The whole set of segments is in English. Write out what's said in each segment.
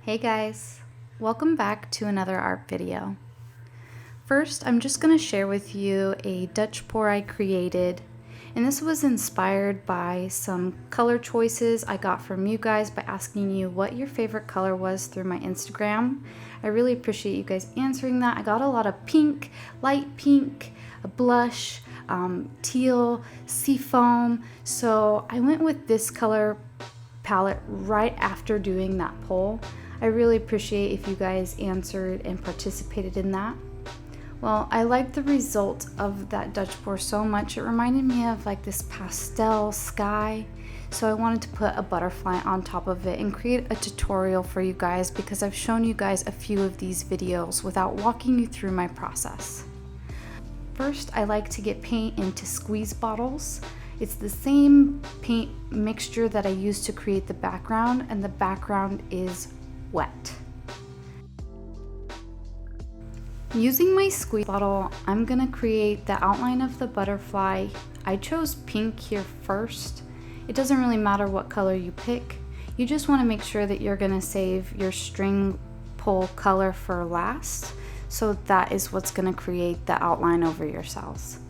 Hey guys, welcome back to another art video. First, I'm just going to share with you a Dutch pour I created, and this was inspired by some color choices I got from you guys by asking you what your favorite color was through my Instagram. I really appreciate you guys answering that. I got a lot of pink, light pink, a blush, teal, seafoam, so I went with this color palette right after doing that poll. I really appreciate if you guys answered and participated in that. Well, I liked the result of that Dutch pour so much. It reminded me of like this pastel sky. So I wanted to put a butterfly on top of it and create a tutorial for you guys because I've shown you guys a few of these videos without walking you through my process. First, I like to get paint into squeeze bottles. It's the same paint mixture that I used to create the background, and the background is wet. Using my squeeze bottle, I'm gonna create the outline of the butterfly. I chose pink here first. It doesn't really matter what color you pick. You just wanna make sure that you're gonna save your string pull color for last. So that is what's gonna create the outline over your cells.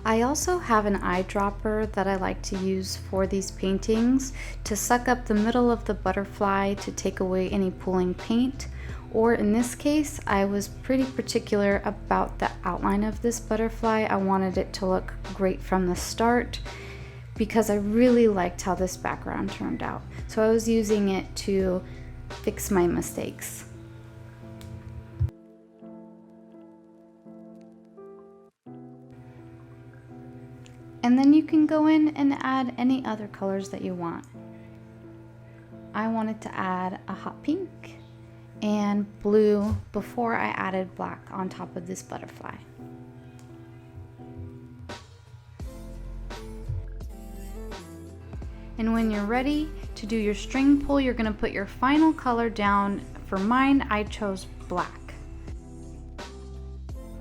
I also have an eyedropper that I like to use for these paintings to suck up the middle of the butterfly to take away any pooling paint. Or in this case, I was pretty particular about the outline of this butterfly. I wanted it to look great from the start because I really liked how this background turned out. So I was using it to fix my mistakes. And then you can go in and add any other colors that you want. I wanted to add a hot pink and blue before I added black on top of this butterfly. And when you're ready to do your string pull, you're going to put your final color down. For mine, I chose black.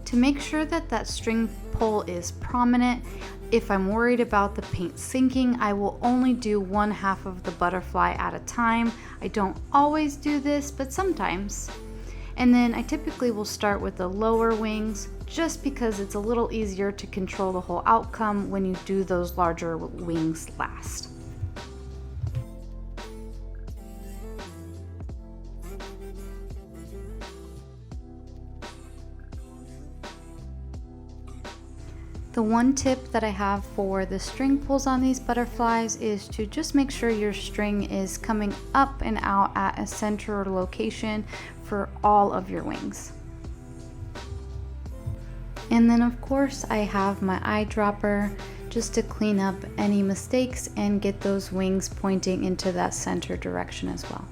To make sure that that string pull is prominent, if I'm worried about the paint sinking, I will only do one half of the butterfly at a time. I don't always do this, but sometimes. And then I typically will start with the lower wings just because it's a little easier to control the whole outcome when you do those larger wings last. The one tip that I have for the string pulls on these butterflies is to just make sure your string is coming up and out at a center location for all of your wings. And then of course I have my eyedropper just to clean up any mistakes and get those wings pointing into that center direction as well.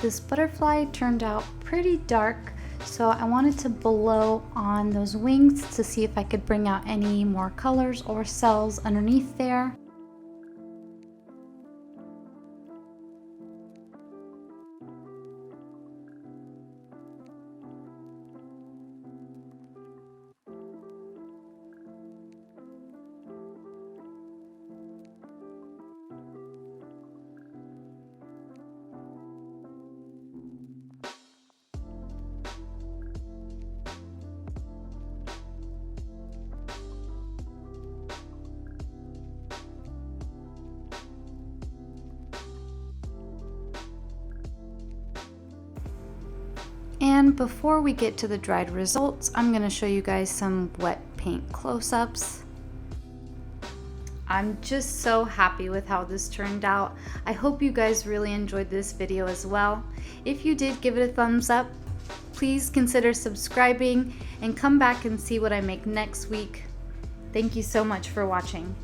This butterfly turned out pretty dark, so I wanted to blow on those wings to see if I could bring out any more colors or cells underneath there. And before we get to the dried results, I'm going to show you guys some wet paint close-ups. I'm just so happy with how this turned out. I hope you guys really enjoyed this video as well. If you did, give it a thumbs up. Please consider subscribing and come back and see what I make next week. Thank you so much for watching.